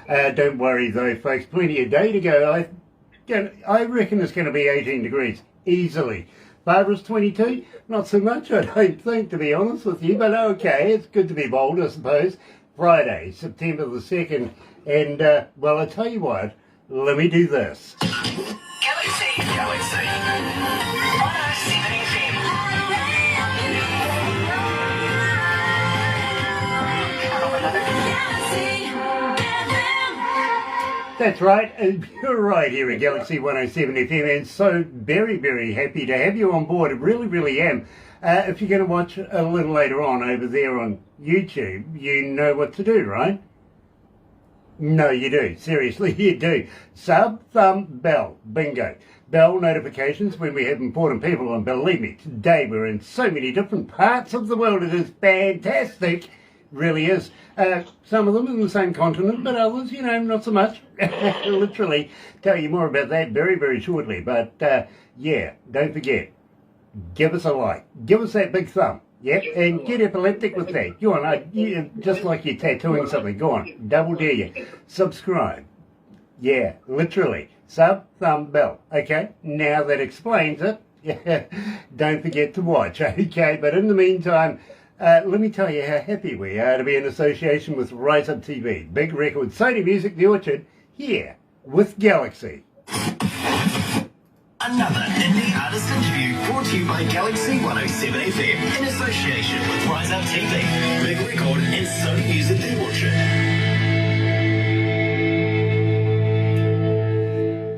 Don't worry though, folks. Plenty of day to go. I reckon it's going to be 18 degrees easily. Barbara's 22. Not so much, I don't think, to be honest with you. But okay, it's good to be bold, I suppose. Friday, September the 2nd. And, well, I tell you what, let me do this. Galaxy 107fm. That's right, you're right here at Galaxy 107fm, and so very, very happy to have you on board. I really, really am. If you're going to watch a little later on over there on YouTube, you know what to do, right? No, you do. Seriously, you do. Sub, thumb, bell. Bingo. Bell notifications when we have important people on. Believe me, today we're in so many different parts of the world. It is fantastic. Really is. Some of them in the same continent, but others, you know, not so much. Literally. Tell you more about that very, very shortly. But, yeah, don't forget, give us a like. Give us that big thumb. Yep, and get epileptic with that. Go on, just like you're tattooing something. Go on, double dare you. Subscribe. Yeah, literally. Sub, thumb, bell. Okay, now that explains it. Don't forget to watch, okay? But in the meantime, let me tell you how happy we are to be in association with Rise Up TV. Big record, Sony Music, The Orchard, here with Galaxy. Another indie artist interview brought to you by Galaxy 107fm in association with Rise Up TV, Big Record and Sony Music The Orchard.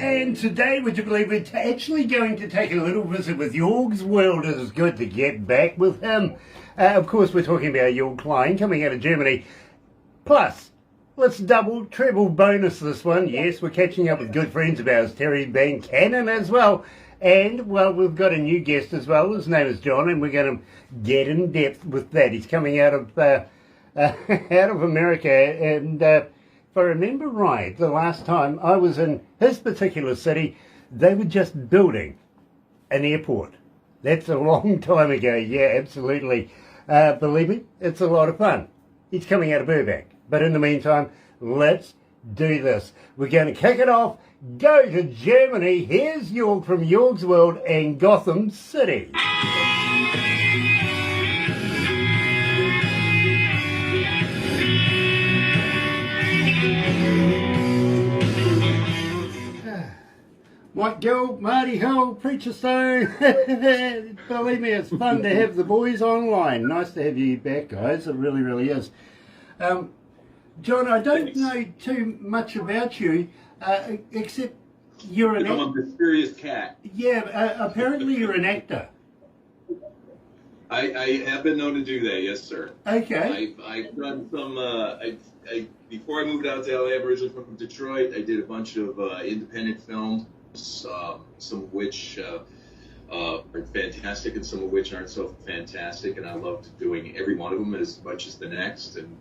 And today, would you believe, we're actually going to take a little visit with Jorg's World. It is good to get back with him. Of course, we're talking about Jorg Klein coming out of Germany. Plus, let's double, treble bonus this one. Yes, we're catching up with good friends of ours, Terry Van Cannon as well. And, well, we've got a new guest as well. His name is John, and we're going to get in depth with that. He's coming out of out of America. And if I remember right, the last time I was in his particular city, they were just building an airport. That's a long time ago. Yeah, absolutely. Believe me, it's a lot of fun. He's coming out of Burbank. But in the meantime, let's do this. We're going to kick it off. Go to Germany. Here's Jorg from Jorg's World and Gotham City. White Girl, Marty Hill, Preacher Stone. Believe me, it's fun to have the boys online. Nice to have you back, guys. It really, really is. John, I don't know too much about you, except you're an actor. I'm a mysterious cat. Yeah, apparently you're an actor. I have been known to do that, yes, sir. Okay. I've done some, before I moved out to LA, I'm originally from Detroit, I did a bunch of independent films, some of which are fantastic and some of which aren't so fantastic, and I loved doing every one of them as much as the next. And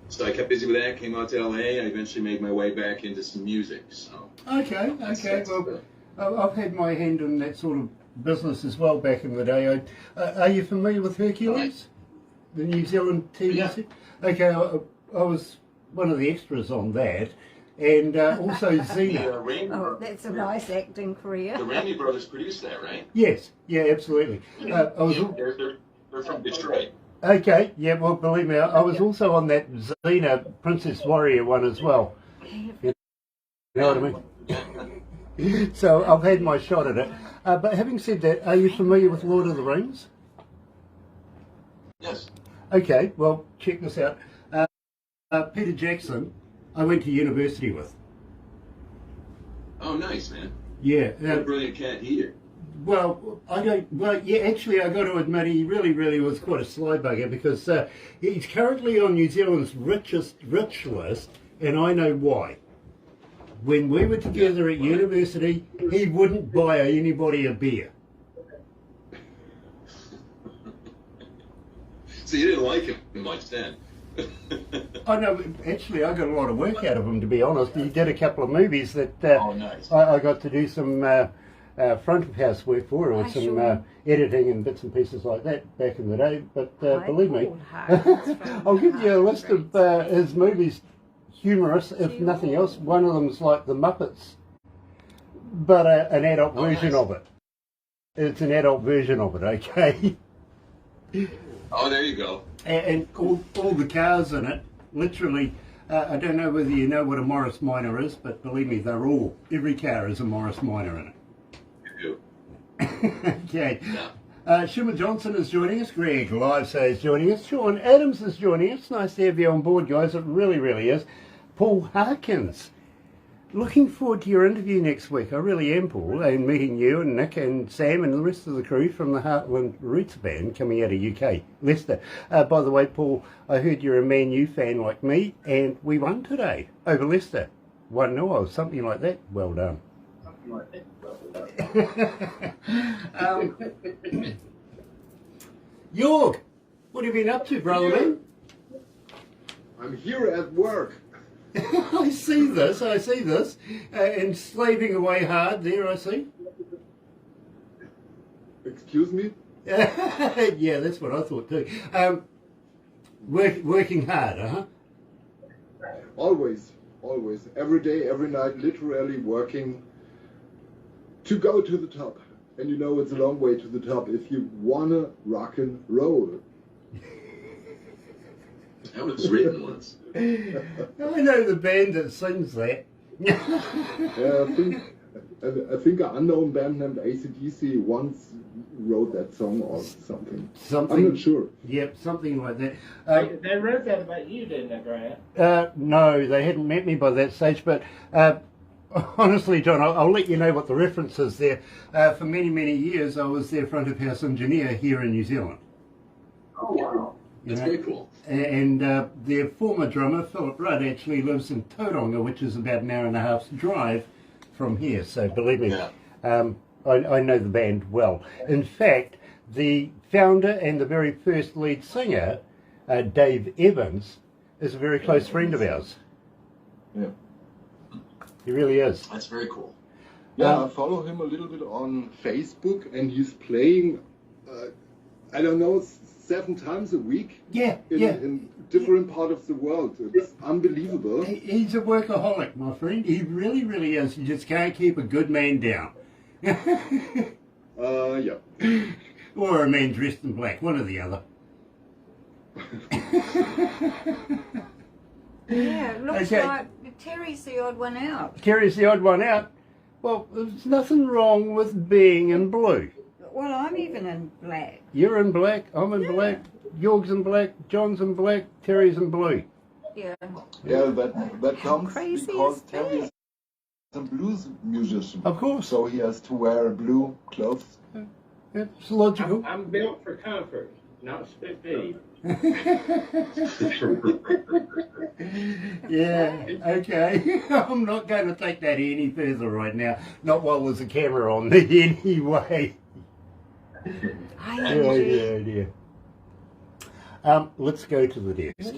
so I kept busy with that, came out to LA, I eventually made my way back into some music. So Okay. Well, I've had my hand in that sort of business as well back in the day. Are you familiar with Hercules? The New Zealand TV set? Okay, I was one of the extras on that. And also Xena. Oh, that's a nice acting career. The Raimi brothers produced that, right? Yes, yeah, absolutely. I was. They're from Detroit. Okay, yeah, well, believe me, I was also on that Xena Princess Warrior one as well. You know what I mean? So I've had my shot at it. But having said that, are you familiar with Lord of the Rings? Yes. Okay, well, check this out. Peter Jackson, I went to university with. Oh, nice, man. Yeah. What a brilliant cat he is. Well, yeah, actually, I got to admit, he really, really was quite a sly bugger because he's currently on New Zealand's rich list, and I know why. When we were together at university, he wouldn't buy anybody a beer. So you didn't like him much then? I know, actually, I got a lot of work out of him, to be honest. He did a couple of movies that Oh, nice. I got to do some front of house work for, or some editing and bits and pieces like that back in the day. But believe me, I'll give you a list of his movies humorous, if nothing else. One of them's like the Muppets, but an adult version of it. It's an adult version of it, okay? Oh, there you go. And all the cars in it, literally, I don't know whether you know what a Morris Minor is, but believe me, every car is a Morris Minor in it. You Okay. Yeah. Shimmer Johnson is joining us, Greg Livesay is joining us, Sean Adams is joining us. Nice to have you on board, guys. It really, really is. Paul Harkins. Looking forward to your interview next week. I really am, Paul, and meeting you and Nick and Sam and the rest of the crew from the Heartland Roots Band coming out of UK, Leicester. By the way, Paul, I heard you're a Man U fan like me, and we won today over Leicester. 1-0 or something like that. Well done. Something like that. Well done. Jorg, what have you been up to, brother man? I'm here at work. I see this, and slaving away hard there, I see. Excuse me? Yeah, that's what I thought too. Working hard, huh? Always. Every day, every night, literally working to go to the top. And you know it's a long way to the top if you wanna rock and roll. That was written once. I know the band that sings that. Yeah, I think an unknown band named AC/DC once wrote that song or something. I'm not sure. Yep, something like that. They wrote that about you, didn't they, Grant? No, they hadn't met me by that stage, but honestly, John, I'll let you know what the reference is there. For many, many years, I was their front of house engineer here in New Zealand. Oh, wow. That's very cool. And their former drummer, Philip Rudd, actually lives in Tauranga, which is about an hour and a half's drive from here. So believe me, I know the band well. In fact, the founder and the very first lead singer, Dave Evans, is a very close friend of ours. Yeah. He really is. That's very cool. Yeah, I follow him a little bit on Facebook, and he's playing, I don't know, 7 times a week. Yeah, in different part of the world. It's unbelievable. He's a workaholic, my friend. He really, really is. You just can't keep a good man down. Yeah. Or a man dressed in black, one or the other. Yeah, it looks Okay. like Terry's the odd one out. Terry's the odd one out. Well, there's nothing wrong with being in blue. Well, I'm even in black. You're in black, I'm in black, Jorg's in black, John's in black, Terry's in blue. Yeah. Yeah, that comes crazy because is Terry is a blues musician. Of course. So he has to wear blue clothes. It's logical. I'm built for comfort, not speed. Yeah, okay. I'm not going to take that any further right now. Not while there's a camera on me anyway. Yeah. Let's go to the desk.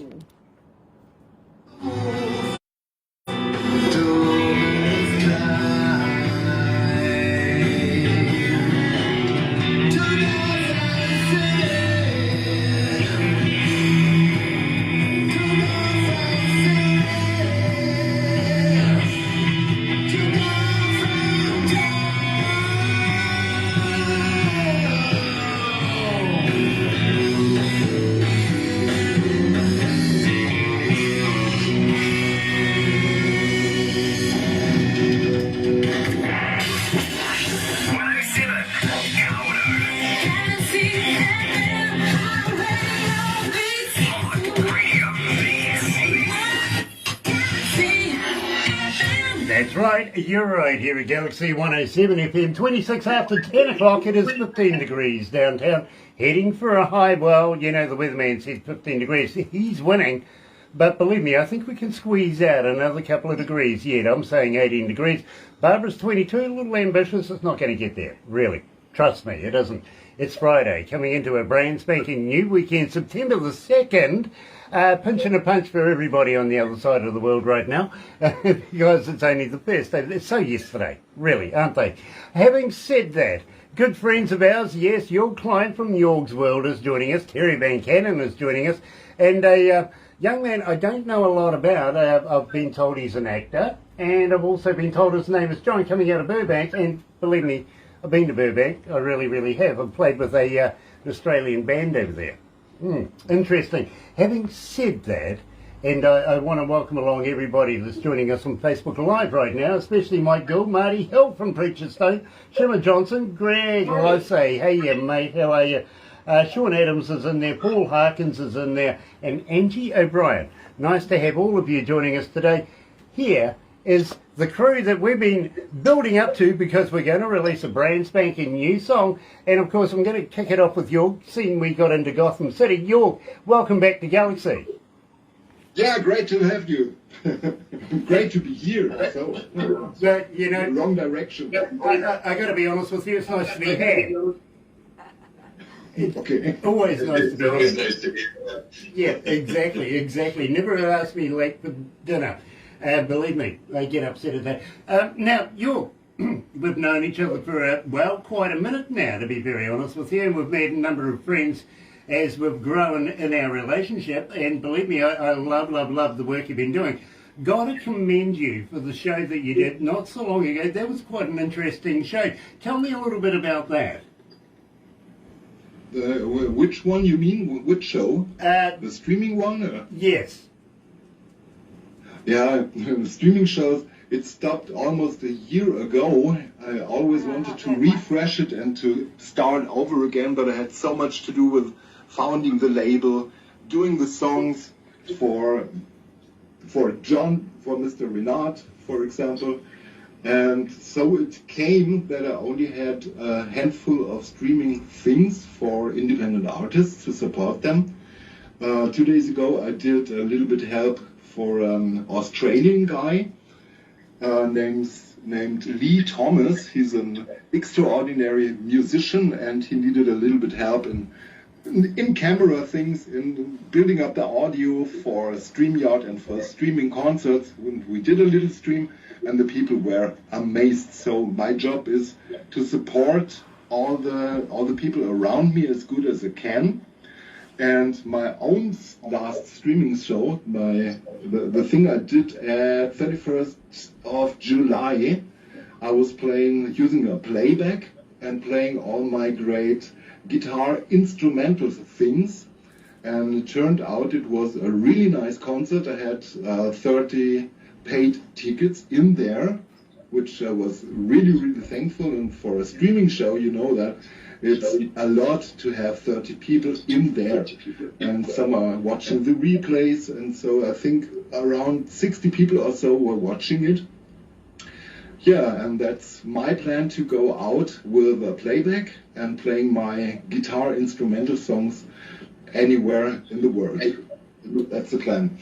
That's right, you're right here at Galaxy 107 FM, 26 after 10 o'clock, it is 15 degrees downtown, heading for a high, well, you know the weatherman says 15 degrees, he's winning, but believe me, I think we can squeeze out another couple of degrees yet. I'm saying 18 degrees, Barbara's 22, a little ambitious, it's not going to get there, really, trust me, it isn't. It's Friday, coming into a brand spanking new weekend, September the 2nd, pinching a punch for everybody on the other side of the world right now, because it's only the first day. It's so yesterday, really, aren't they? Having said that, good friends of ours, yes, your client from Jorg's World is joining us, Terry Van Cannon is joining us, and a young man I don't know a lot about. I've been told he's an actor, and I've also been told his name is John, coming out of Burbank, and believe me, I've been to Burbank. I really, really have. I've played with an Australian band over there. Interesting. Having said that, and I want to welcome along everybody that's joining us on Facebook Live right now, especially Mike Gould, Marty Hill from Preacher's Stone, Shimmer Johnson, Greg, I say, hey yeah, mate, how are you? Sean Adams is in there, Paul Harkins is in there, and Angie O'Brien. Nice to have all of you joining us today. Here is the crew that we've been building up to, because we're going to release a brand spanking new song, and of course I'm going to kick it off with Jorg, seeing we got into Gotham City. Jorg, welcome back to Galaxy. Yeah, great to have you. Great to be here. So, But, you know, wrong direction. I got to be honest with you, it's nice to be here. Okay. Always nice to be Always here. nice to be here. Yeah, exactly. Never ask me late for dinner. Believe me, I get upset at that. Now, we've known each other for, quite a minute now, to be very honest with you, and we've made a number of friends as we've grown in our relationship, and believe me, I love the work you've been doing. Got to commend you for the show that you did not so long ago. That was quite an interesting show. Tell me a little bit about that. Which one you mean? Which show? The streaming one? Yes. Yeah, the streaming shows, it stopped almost a year ago. I always wanted to refresh it and to start over again, but I had so much to do with founding the label, doing the songs for John, for Mr. Renard, for example. And so it came that I only had a handful of streaming things for independent artists to support them. 2 days ago I did a little bit help for an Australian guy named Lee Thomas. He's an extraordinary musician, and he needed a little bit help in camera things, in building up the audio for StreamYard and for streaming concerts. We did a little stream, and the people were amazed. So my job is to support all the people around me as good as I can. And my own last streaming show, the thing I did at 31st of July, I was using a playback and playing all my great guitar instrumental things, and it turned out it was a really nice concert. I had 30 paid tickets in there, which I was really thankful. And for a streaming show, you know that it's a lot to have 30 people in there, and some are watching the replays, and so I think around 60 people or so were watching it. Yeah, and that's my plan, to go out with a playback and playing my guitar instrumental songs anywhere in the world. That's the plan.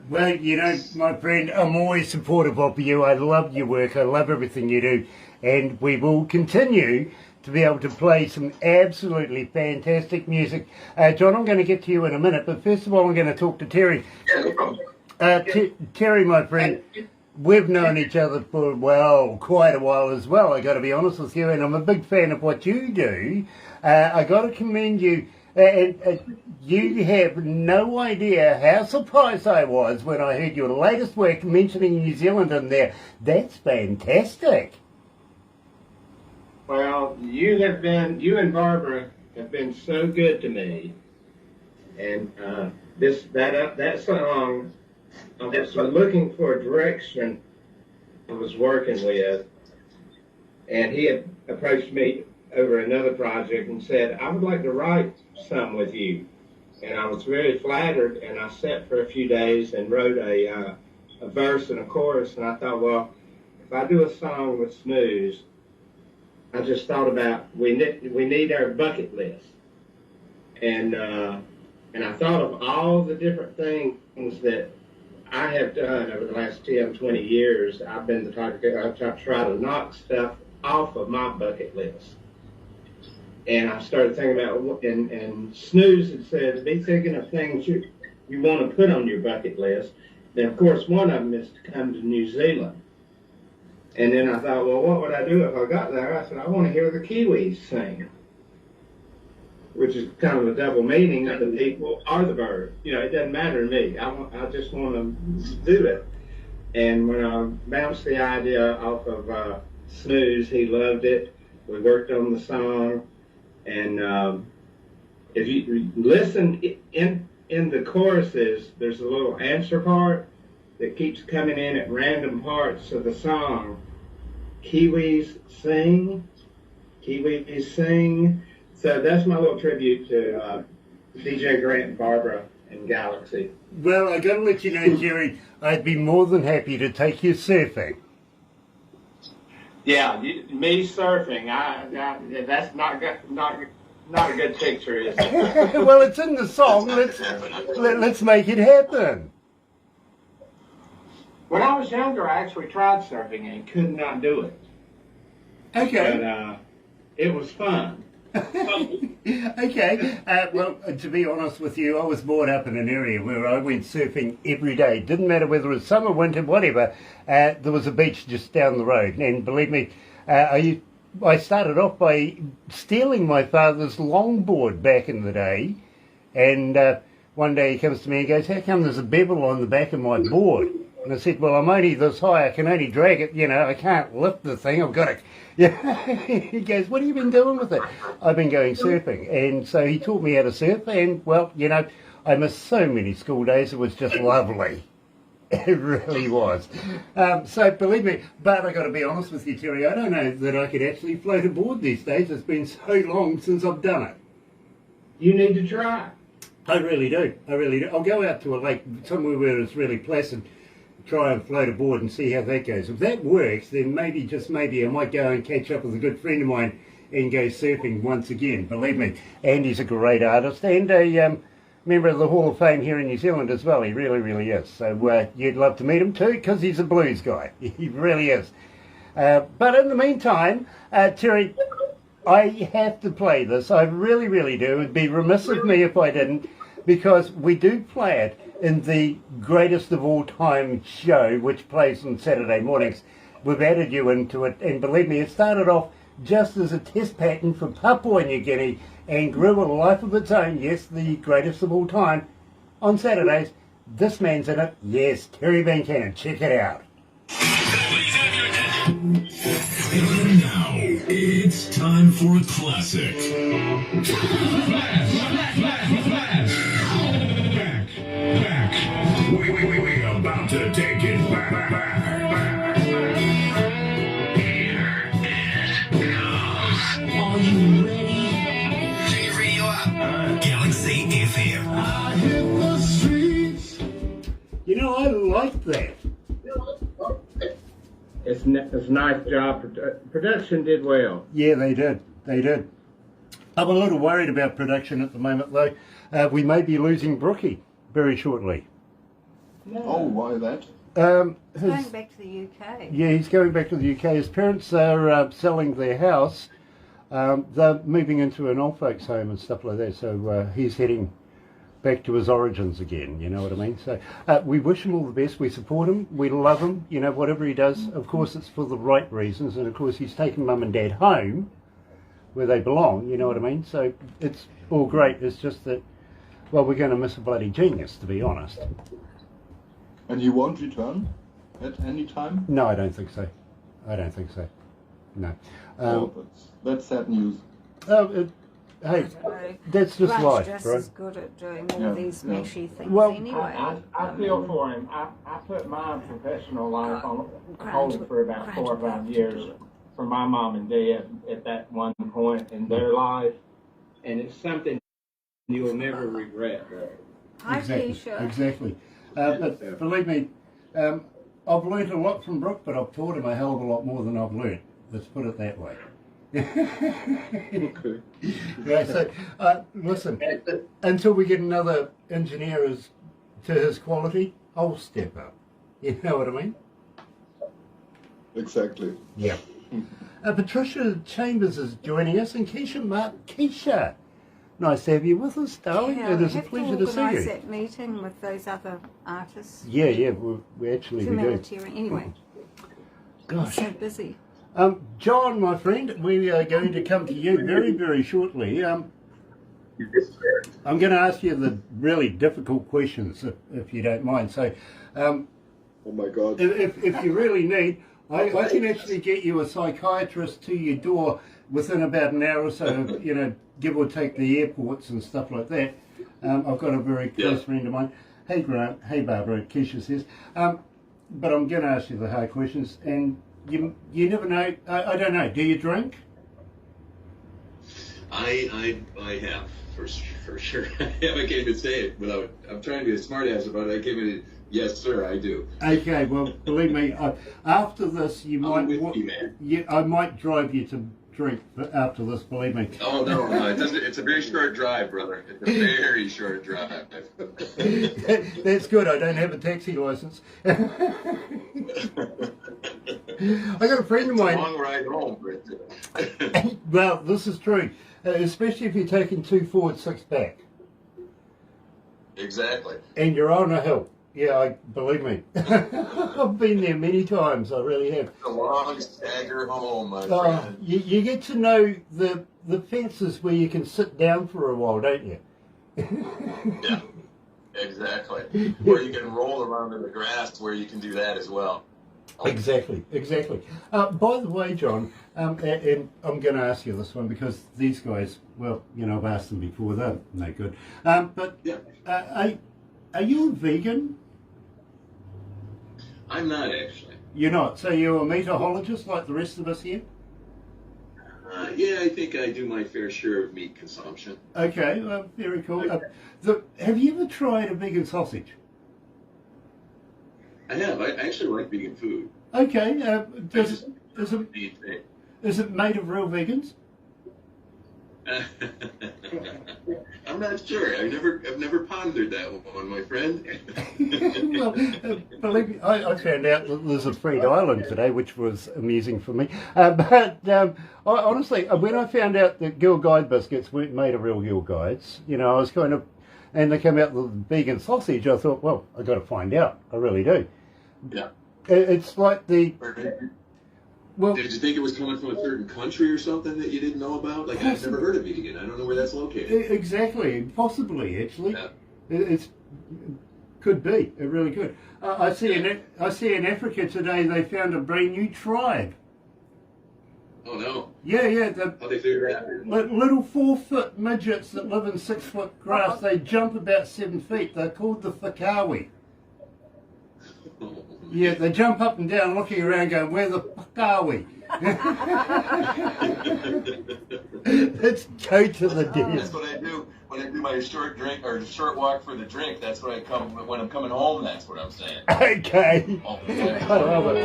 Well, you know, my friend, I'm always supportive of you. I love your work. I love everything you do. And we will continue to be able to play some absolutely fantastic music. John, I'm going to get to you in a minute, but first of all, I'm going to talk to Terry. Yeah, no problem. Terry, my friend, we've known each other for, quite a while as well, I got to be honest with you, and I'm a big fan of what you do. I got to commend you. You have no idea how surprised I was when I heard your latest work mentioning New Zealand in there. That's fantastic. Well, you and Barbara have been so good to me, and that song, I was looking for a direction I was working with, and he had approached me over another project and said, I would like to write some with you. And I was very flattered, and I sat for a few days and wrote a verse and a chorus, and I thought, well, if I do a song with Snooze, I just thought about we need our bucket list. And I thought of all the different things that I have done over the last 10, 20 years. I've been the type of guy I try to knock stuff off of my bucket list. And I started thinking about, and Snooze had said, be thinking of things you want to put on your bucket list. And of course, one of them is to come to New Zealand. And then I thought, well, what would I do if I got there? I said, I want to hear the Kiwis sing. which is kind of a double meaning of the people or the verb. You know, it doesn't matter to me. I just want to do it. And when I bounced the idea off of Snooze, he loved it. We worked on the song, and if you listen in the choruses, there's a little answer part that keeps coming in at random parts of the song. Kiwis sing, Kiwis sing. So that's my little tribute to DJ Grant and Barbara and Galaxy. Well, I got to let you know, Jerry, I'd be more than happy to take you surfing. Yeah, me surfing. That's not a good picture, is it? Well, it's in the song. Let's make it happen. When I was younger, I actually tried surfing and could not do it. Okay. But it was fun. Okay. Well, to be honest with you, I was brought up in an area where I went surfing every day. Didn't matter whether it was summer, winter, whatever. There was a beach just down the road. And believe me, I started off by stealing my father's longboard back in the day. And one day he comes to me and goes, "How come there's a bevel on the back of my board?" And I said, "Well, I'm only this high. I can only drag it. You know, I can't lift the thing. I've got to..." Yeah. He goes, "What have you been doing with it?" "I've been going surfing." And so he taught me how to surf. And, well, you know, I missed so many school days. It was just lovely. It really was. So believe me, but I got to be honest with you, Terry, I don't know that I could actually float a board these days. It's been so long since I've done it. You need to try. I really do. I really do. I'll go out to a lake somewhere where it's really placid, try and float a board and see how that goes. If that works, then maybe, just maybe, I might go and catch up with a good friend of mine and go surfing once again. Believe me, Andy's a great artist and a member of the Hall of Fame here in New Zealand as well. He really, really is. So you'd love to meet him too, because he's a blues guy. He really is. But in the meantime, Terry, I have to play this. I really, really do. It'd be remiss of me if I didn't, because we do play it in the greatest of all time show, which plays on Saturday mornings. We've added you into it, and believe me, it started off just as a test pattern for Papua New Guinea and grew a life of its own. Yes, the greatest of all time. On Saturdays, this man's in it. Yes, Terry Van Cannon. Check it out. And now, it's time for a classic. Back. We're about to take it back. Here it goes. Are you ready? Turn your radio up. Galaxy FM. I hit the streets. You know, I like that. It's a nice job. Production did well. Yeah, they did. They did. I'm a little worried about production at the moment, though. We may be losing Brookie very shortly. No. Oh, why that? Going back to the UK. Yeah, he's going back to the UK. His parents are selling their house. They're moving into an old folks home and stuff like that, so he's heading back to his origins again, you know what I mean? So we wish him all the best. We support him. We love him. You know, whatever he does, of course, it's for the right reasons. And, of course, he's taken mum and dad home where they belong, you know what I mean? So it's all great. It's just that, well, we're going to miss a bloody genius, to be honest. And he won't return at any time? No, I don't think so. I don't think so. No. That's sad news. Hey, that's just life, just right? as good at doing all these meshy things Well, anyway. I feel for him. I put my professional life on hold for about 4 or 5 years for my mom and dad at that one point in their life, and it's something you'll never regret. Hi, Keisha. Exactly. But believe me, I've learnt a lot from Brooke, but I've taught him a hell of a lot more than I've learnt. Let's put it that way. Okay. Right, so, listen, until we get another engineer to his quality, I'll step up. You know what I mean? Exactly. Yeah. Patricia Chambers is joining us, and Keisha, nice to have you with us, darling. Yeah, It is a we have pleasure to see organise you. that meeting with those other artists. Yeah, we actually we do. Humanitarian. Anyway, Gosh. so busy. John, my friend, we are going to come to you very, very shortly. Yes, sir. I'm going to ask you the really difficult questions, if you don't mind. So, Oh my God. if you really need, I can actually get you a psychiatrist to your door within about an hour or so, you know, give or take the airports and stuff like that. I've got a very close friend of mine. Hey, Grant. Hey, Barbara. Keisha says. But I'm going to ask you the hard questions, and you never know. I don't know. Do you drink? I have for sure. I can't even say it without. I'm trying to be a smart ass about it. I can't even. Yes, sir, I do. Okay, well, believe me, after this, you I'm might. with you, man. I might drive you to drink after this. Believe me. Oh no, it doesn't. It's a very short drive, brother. It's a very short drive. That's good. I don't have a taxi license. I got a friend of mine. Long ride home, Britt. Well, this is true, especially if you're taking 2 forward, 6 back, Exactly. and you're on a hill. Yeah, believe me. I've been there many times. I really have. A long stagger home, my Oh, friend. you get to know the fences where you can sit down for a while, don't you? Yeah, exactly. Where you can roll around in the grass, where you can do that as well. Exactly. By the way, John, and I'm going to ask you this one because these guys, well, you know, I've asked them before, they're no good. But Yeah. Are you a vegan? I'm not actually. You're not. So you're a meatologist like the rest of us here? Yeah, I think I do my fair share of meat consumption. Okay, very cool. Have you ever tried a vegan sausage? I have. I actually like vegan food. Okay. Just Is it made of real vegans? I'm not sure. I've never pondered that one, my friend. Well, believe me, I found out that there's a Freed Island today, which was amusing for me. Honestly, when I found out that Girl Guide biscuits weren't made of real Girl Guides, you know, I was kind of, and they came out with vegan sausage, I thought, well, I got to find out. I really do. Yeah. It's like the. Well, did you think it was coming from a certain country or something that you didn't know about? Like, I've never heard of vegan. I don't know where that's located. Exactly, possibly actually. Yeah. It's could be. It really could. I see in Africa today they found a brand new tribe. Oh no. Yeah. How they figure that out? Little 4-foot midgets that live in 6-foot grass. They jump about 7 feet. They're called the Fakawi. Yeah, they jump up and down, looking around, going, "Where the fuck are we?" Let's go to the That's dance. what I do when I do my short drink or short walk for the drink. That's what I come when I'm coming home. That's what I'm saying. Okay. Oh, I love it.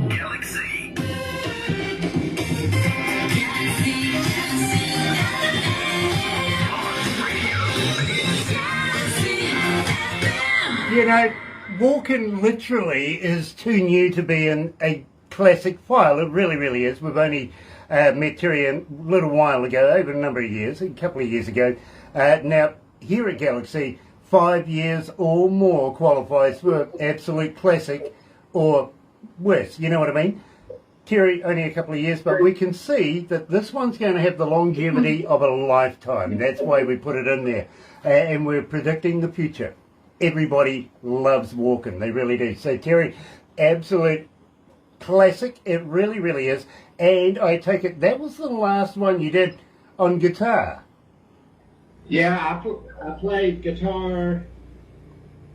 Galaxy. You know, walking literally is too new to be in a classic file. It really, really is. We've only met Terry a little while ago, over a number of years, a couple of years ago. Now, here at Galaxy, 5 years or more qualifies for absolute classic or worse. You know what I mean? Terry, only a couple of years, but we can see that this one's going to have the longevity of a lifetime. That's why we put it in there. And we're predicting the future. Everybody loves walking. They really do. So, Terry, absolute classic. It really, really is. And I take it that was the last one you did on guitar. Yeah, I played guitar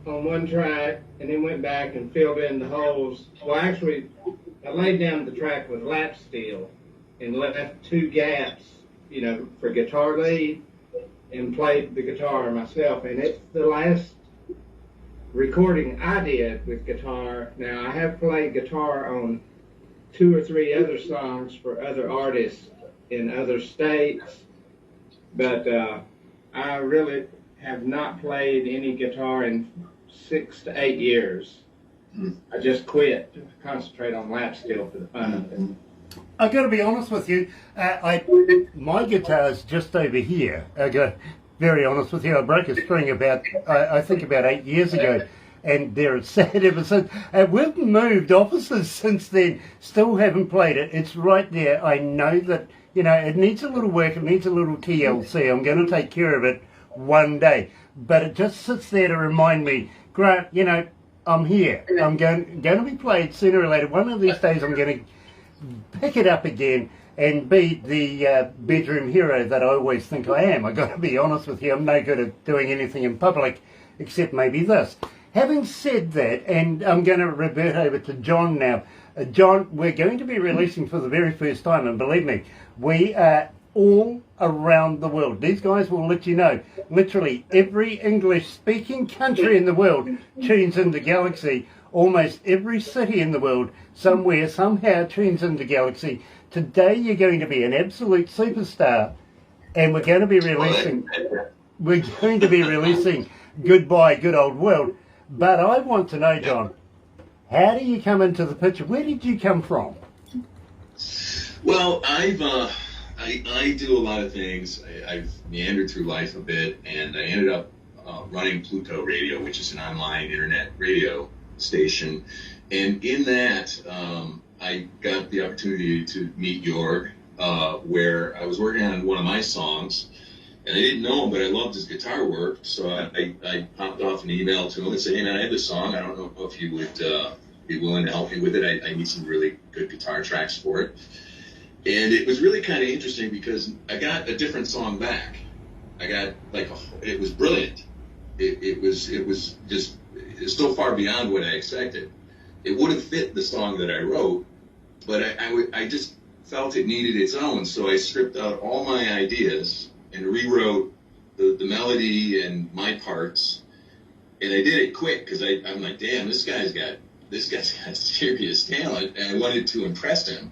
on one track and then went back and filled in the holes. Well, actually, I laid down the track with lap steel and left 2 gaps, you know, for guitar lead and played the guitar myself. And it's the last recording I did with guitar. Now, I have played guitar on 2 or 3 other songs for other artists in other states, but I really have not played any guitar in 6 to 8 years. I just quit to concentrate on lap steel for the fun of it. I got to be honest with you. My guitar's just over here. I got very honest with you. I broke a string about I think about 8 years ago, and there it's sat ever since. We've moved offices since then. Still haven't played it. It's right there. I know that it needs a little work. It needs a little TLC. I'm going to take care of it one day. But it just sits there to remind me, Grant. I'm here. I'm going to be played sooner or later. One of these days, I'm going to pick it up again and be the bedroom hero that I always think I am. I got to be honest with you. I'm no good at doing anything in public except maybe this. Having said that, and I'm going to revert over to John now. John, we're going to be releasing for the very first time, and believe me, we are all around the world. These guys will let you know, literally every English-speaking country in the world tunes into Galaxy. Almost every city in the world, somewhere, somehow tunes into Galaxy. Today you're going to be an absolute superstar, and we're going to be releasing Goodbye Good Old World. But I want to know, John, how do you come into the picture? Where did you come from? Well, I do a lot of things. I've meandered through life a bit, and I ended up running Pluto Radio, which is an online internet radio station. And in that, I got the opportunity to meet Jorg, where I was working on one of my songs. And I didn't know him, but I loved his guitar work. So I popped off an email to him and said, hey, man, I have this song. I don't know if you would be willing to help me with it. I need some really good guitar tracks for it. And it was really kind of interesting because I got a different song back. I got it was brilliant. It was just so far beyond what I expected. It would have fit the song that I wrote, but I just felt it needed its own. So I stripped out all my ideas and rewrote the melody and my parts. And I did it quick because I'm like, damn, this guy's got serious talent, and I wanted to impress him.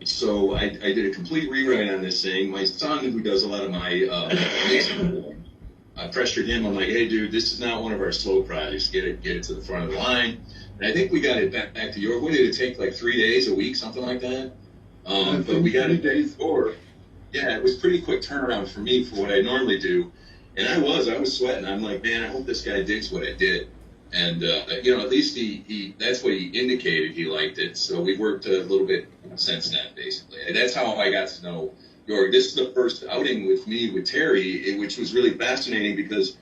So I did a complete rewrite on this thing. My son, who does a lot of my mixing, I pressured him. I'm like, hey, dude, this is not one of our slow projects. Get it to the front of the line. And I think we got it back to York. What did it take, like 3 days, a week, something like that? But we got it days before. Yeah, it was pretty quick turnaround for me for what I normally do. And I was sweating. I'm like, man, I hope this guy digs what I did. And, at least he that's what he indicated. He liked it. So we worked a little bit since then, basically. And that's how I got to know Jorg. This is the first outing with me with Terry, which was really fascinating because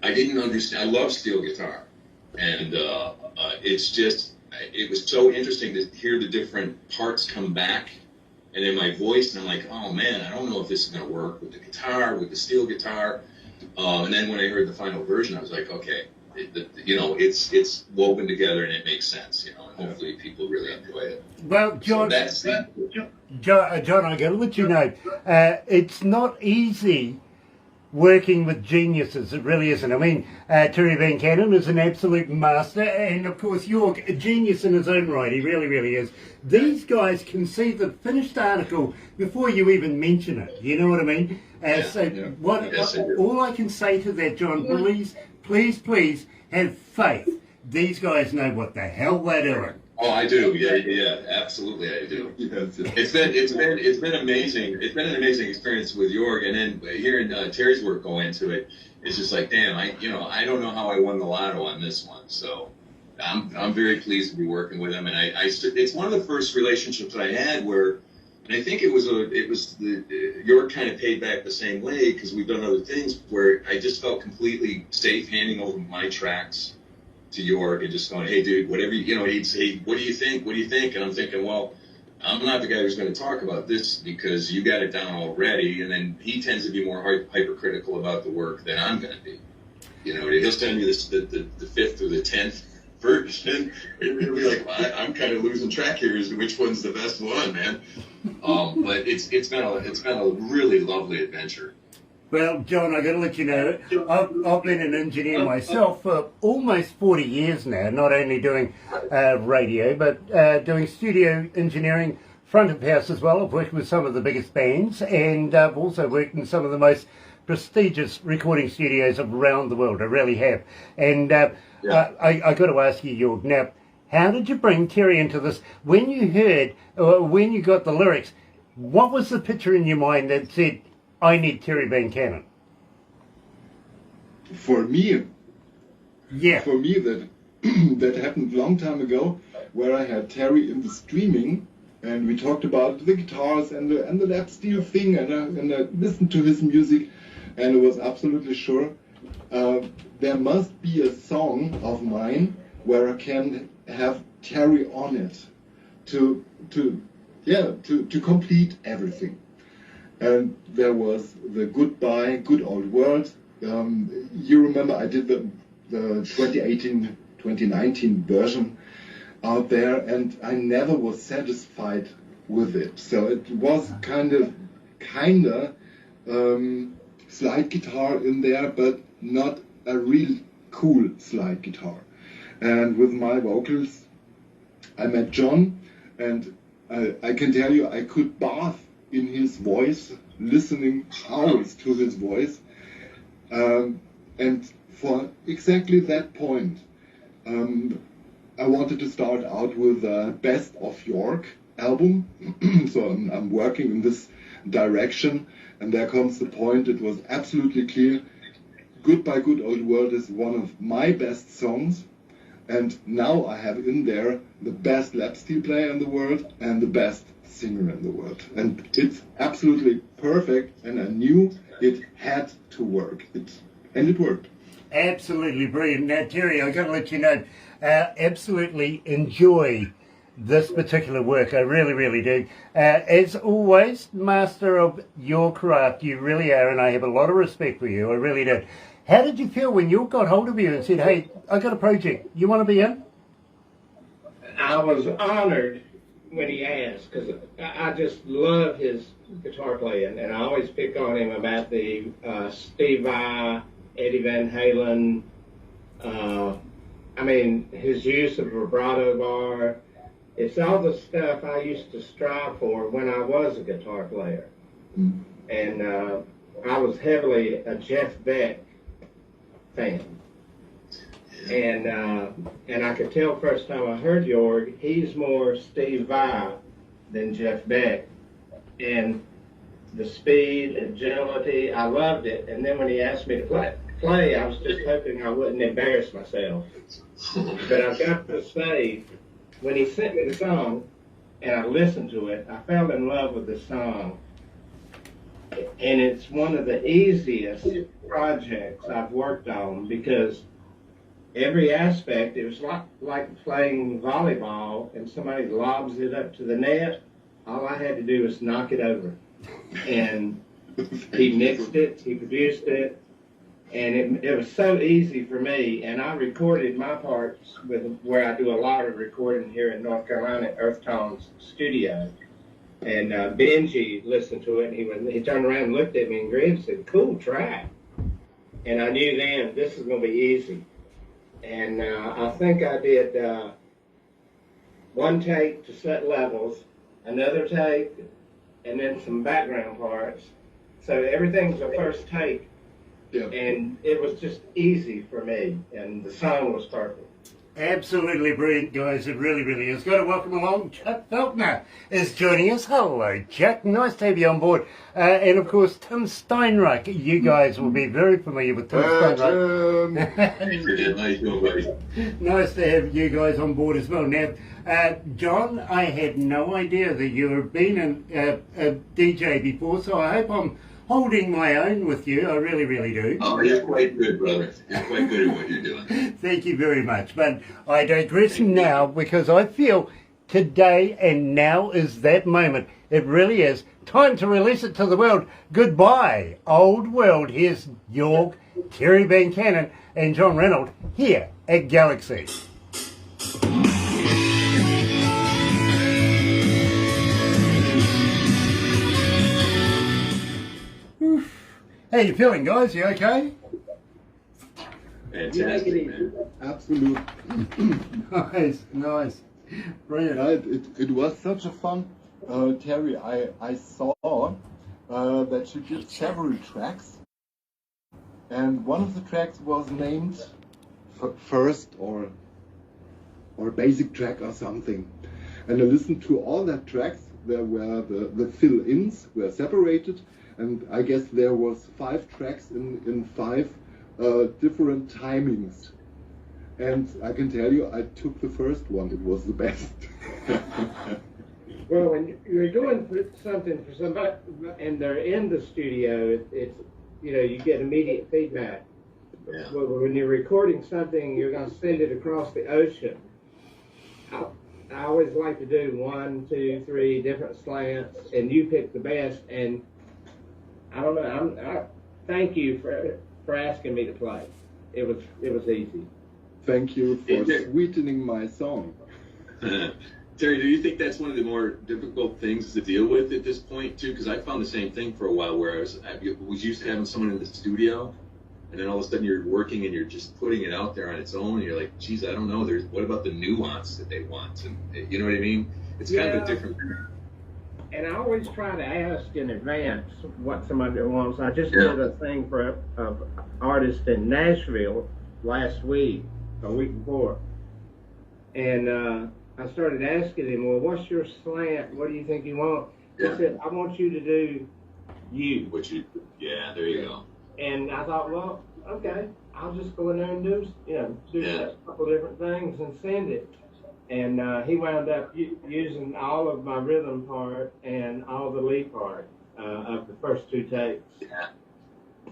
I didn't understand. I love steel guitar. And it was so interesting to hear the different parts come back. And in my voice, and I'm like, oh, man, I don't know if this is going to work with the guitar, with the steel guitar. And then when I heard the final version, I was like, okay. It's woven together and it makes sense, and hopefully people really enjoy it. Well, John, so John, I got to let you know, it's not easy working with geniuses. It really isn't. I mean, Terry Van Cannon is an absolute master, and of course, you're a genius in his own right. He really, really is. These guys can see the finished article before you even mention it. You know what I mean? All I can say to that, John, please have faith. These guys know what the hell they're doing. Oh, I do. Yeah, absolutely, I do. Yes. It's been amazing. It's been an amazing experience with Jorg, and then hearing Terry's work go into it, it's just like, damn, I don't know how I won the lotto on this one. So I'm very pleased to be working with him, and it's one of the first relationships I had where. And I think Jorg kind of paid back the same way because we've done other things where I just felt completely safe handing over my tracks to Jorg and just going, hey, dude, whatever, he'd say, what do you think? What do you think? And I'm thinking, well, I'm not the guy who's going to talk about this because you got it down already. And then he tends to be more hypercritical about the work than I'm going to be. He'll send me the 5th or the 10th version, and it'll be like, well, I'm kind of losing track here as to which one's the best one, man. But it's been a really lovely adventure. Well, John, I got to let you know, I've been an engineer myself for almost 40 years now, not only doing radio, but doing studio engineering, front of house as well. I've worked with some of the biggest bands, and I've also worked in some of the most prestigious recording studios around the world. I really have. And I got to ask you, Jorg, now, how did you bring Terry into this? When you heard, when you got the lyrics, what was the picture in your mind that said, I need Terry Van Cannon? For me, Yeah. for me that happened a long time ago, where I had Terry in the streaming, and we talked about the guitars and the lap steel thing, and I listened to his music, and I was absolutely sure there must be a song of mine where I can have Terry on it to complete everything. And there was the Goodbye, Good Old World. You remember I did the 2018-2019 version out there, and I never was satisfied with it. So it was kinda slide guitar in there, but not a real cool slide guitar. And with my vocals, I met John, and I can tell you I could bath in his voice, listening hours to his voice. And for exactly that point, I wanted to start out with the Best of Jorg album. So I'm working in this direction, and there comes the point. It was absolutely clear. Goodbye Good Old World is one of my best songs, and now I have in there the best lap steel player in the world and the best singer in the world, and it's absolutely perfect, and I knew it had to work, and it worked. Absolutely brilliant. Now, Terry, I've got to let you know, absolutely enjoy this particular work. I really, really do. As always, master of your craft, you really are, and I have a lot of respect for you. I really do. How did you feel when Jorg got hold of you and said, hey, I got a project, you want to be in? I was honored when he asked, because I just love his guitar playing, and I always pick on him about the Steve Vai, Eddie Van Halen, his use of vibrato bar. It's all the stuff I used to strive for when I was a guitar player. And I was heavily a Jeff Beck fan. And I could tell first time I heard Jorg, he's more Steve Vai than Jeff Beck. And the speed, agility, I loved it. And then when he asked me to play, I was just hoping I wouldn't embarrass myself. But I've got to say, when he sent me the song and I listened to it, I fell in love with the song. And it's one of the easiest projects I've worked on, because every aspect, it was like playing volleyball and somebody lobs it up to the net. All I had to do was knock it over. And he mixed it, he produced it, and it was so easy for me. And I recorded my parts with where I do a lot of recording here in North Carolina at Earth Tones Studio. And Benji listened to it, and he turned around and looked at me and grinned and said, cool track. And I knew then this is going to be easy. And I think I did one take to set levels, another take, and then some background parts. So everything's a first take. Yeah. And it was just easy for me, and the song was perfect. Absolutely brilliant, guys. It really, really is. Got to welcome along. Chuck Feltner is joining us. Hello, Chuck. Nice to have you on board. And, of course, Tim Steinreich. You guys will be very familiar with Tim Steinreich. Nice to have you guys on board as well. Now, John, I had no idea that you have been a DJ before, so I hope I'm holding my own with you. I really, really do. Oh, you're quite good, brother. You're quite good at what you're doing. Thank you very much. But I digress now, because I feel today and now is that moment. It really is. Time to release it to the world. Goodbye, old world. Here's Jorg, Terry Van Cannon, and John Reynolds here at Galaxy. How you feeling, guys? You okay? Fantastic, man. Absolute. Nice. Brilliant. Yeah, it was such a fun. Terry, I saw that you did several tracks, and one of the tracks was named First or Basic Track or something. And I listened to all that tracks. There were the fill-ins were separated, and I guess there was 5 tracks in 5 different timings. And I can tell you, I took the first one. It was the best. Well, when you're doing something for somebody and they're in the studio, it's you get immediate feedback. Yeah. Well, when you're recording something, you're going to send it across the ocean. I always like to do 1, 2, 3 different slants, and you pick the best. And I don't know. I thank you for asking me to play. It was easy. Thank you for sweetening my song. Terry, do you think that's one of the more difficult things to deal with at this point too? Because I found the same thing for a while, where I was used to having someone in the studio, and then all of a sudden you're working and you're just putting it out there on its own, and you're like, geez, I don't know. What about the nuance that they want? And you know what I mean? It's kind of a different. And I always try to ask in advance what somebody wants. I just did a thing for an artist in Nashville last week, a week before, and I started asking him, well, what's your slant? What do you think you want? He said, I want you to do you. There you go. And I thought, well, okay, I'll just go in there and do a couple different things and send it. And he wound up using all of my rhythm part and all the lead part of the first 2 takes. Yeah.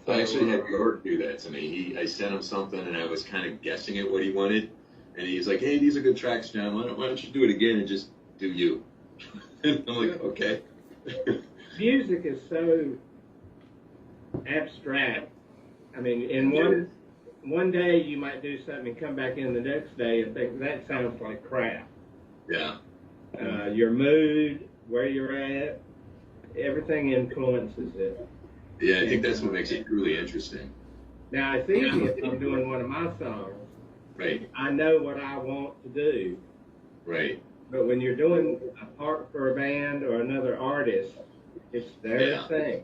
I actually had Jorg do that to me. I sent him something, and I was kind of guessing at what he wanted. And he's like, hey, these are good tracks, John. Why don't you do it again and just do you? And I'm like, okay. Music is so abstract. I mean, in one day you might do something and come back in the next day and think that sounds like crap. Yeah. Your mood, where you're at, everything influences it. Yeah, I think that's what makes it truly interesting. Now, it's easy if I'm doing one of my songs. Right. I know what I want to do. Right. But when you're doing a part for a band or another artist, it's their thing,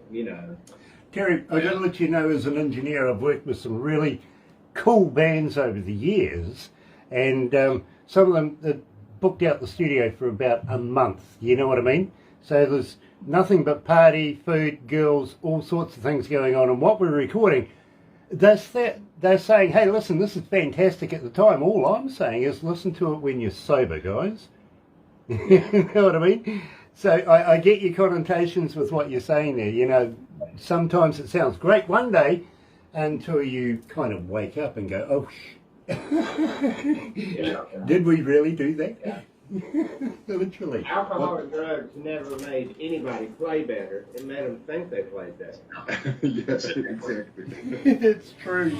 Terry, I've got to let you know, as an engineer, I've worked with some really cool bands over the years, and some of them that booked out the studio for about a month, you know what I mean? So there's nothing but party, food, girls, all sorts of things going on, and what we're recording, they're saying, hey, listen, this is fantastic at the time. All I'm saying is listen to it when you're sober, guys. You know what I mean? So I get your connotations with what you're saying there. Sometimes it sounds great one day until you kind of wake up and go, oh, did we really do that? Yeah. Literally. Alcohol and drugs never made anybody play better. It made them think they played better. Yes, exactly. It's true.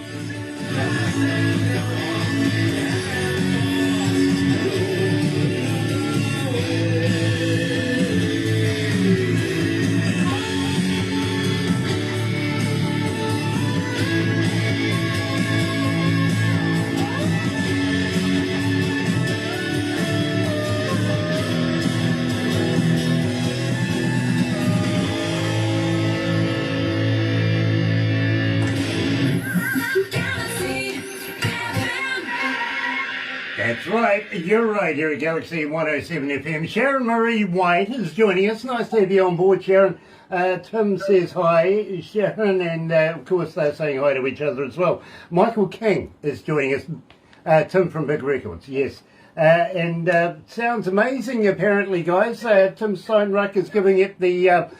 That's right, you're right here at Galaxy 107 FM. Sharon Marie White is joining us. Nice to have you on board, Sharon. Tim says hi, Sharon, and of course they're saying hi to each other as well. Michael King is joining us, Tim from Big Records, yes. And sounds amazing apparently, guys. Tim Steinruck is giving it the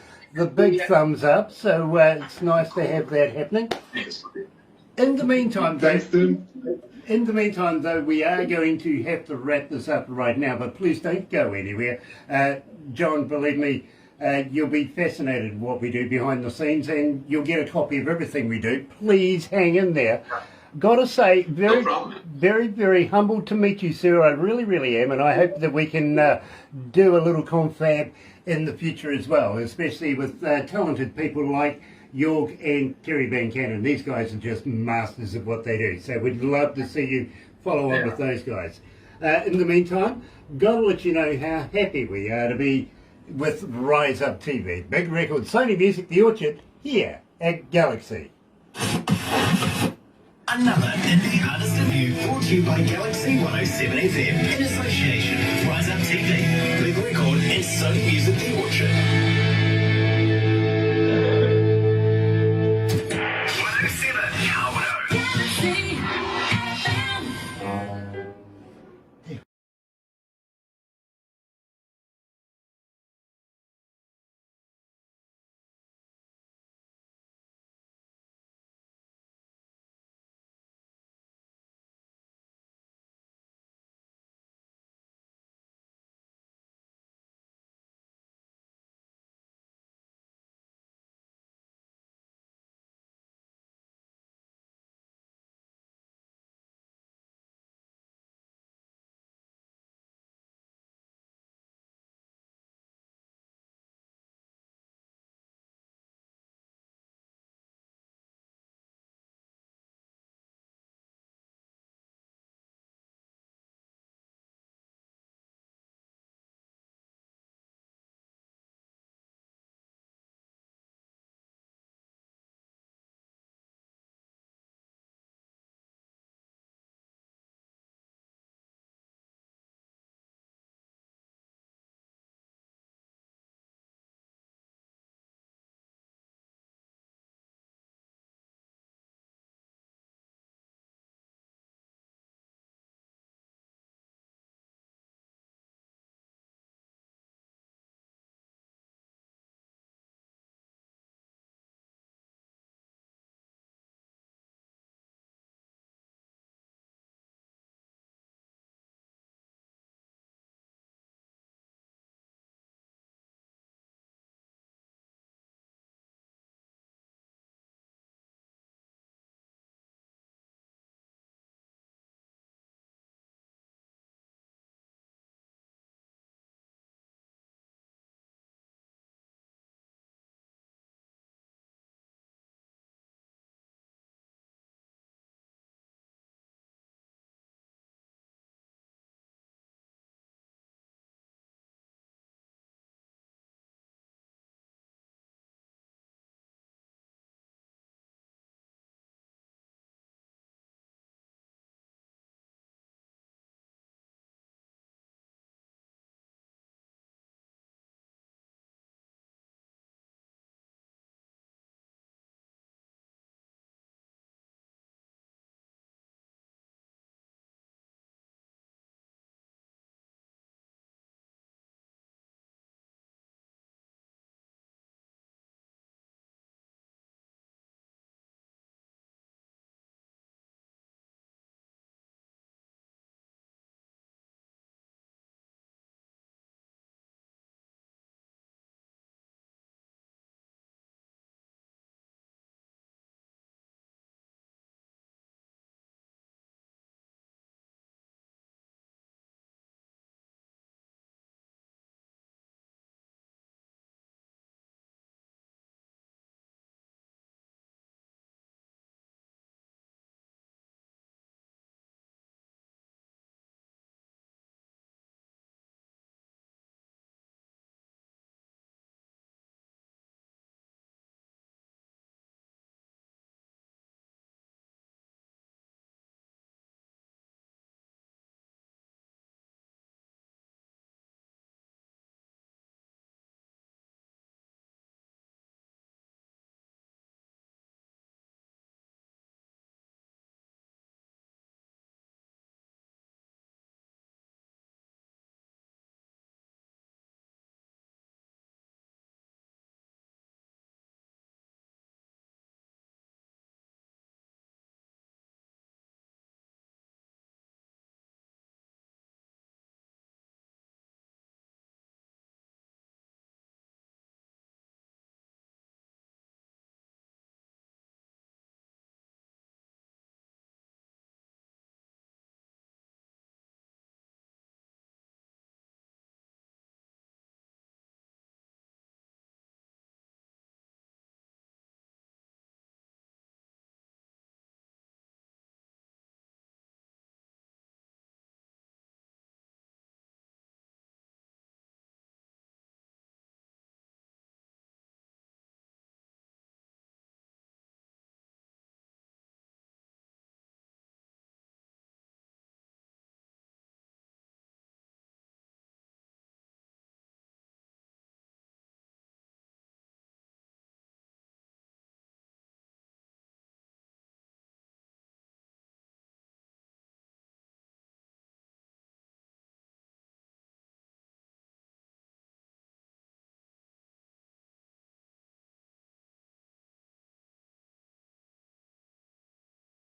big thumbs up, so it's nice to have that happening. In the meantime, Thanks, Tim. In the meantime, though, we are going to have to wrap this up right now, but please don't go anywhere. John, believe me, you'll be fascinated with what we do behind the scenes, and you'll get a copy of everything we do. Please hang in there. Gotta say, very, very, very humbled to meet you, sir. I really, really am, and I hope that we can do a little confab in the future as well, especially with talented people like Jorg and Terry Van Cannon. These guys are just masters of what they do. So we'd love to see you follow on with those guys. In the meantime, got to let you know how happy we are to be with Rise Up TV. Big record, Sony Music, The Orchard, here at Galaxy. Another indie artist review brought to you by Galaxy 107 FM in association with Rise Up TV, Big Record and Sony Music The Orchard. 107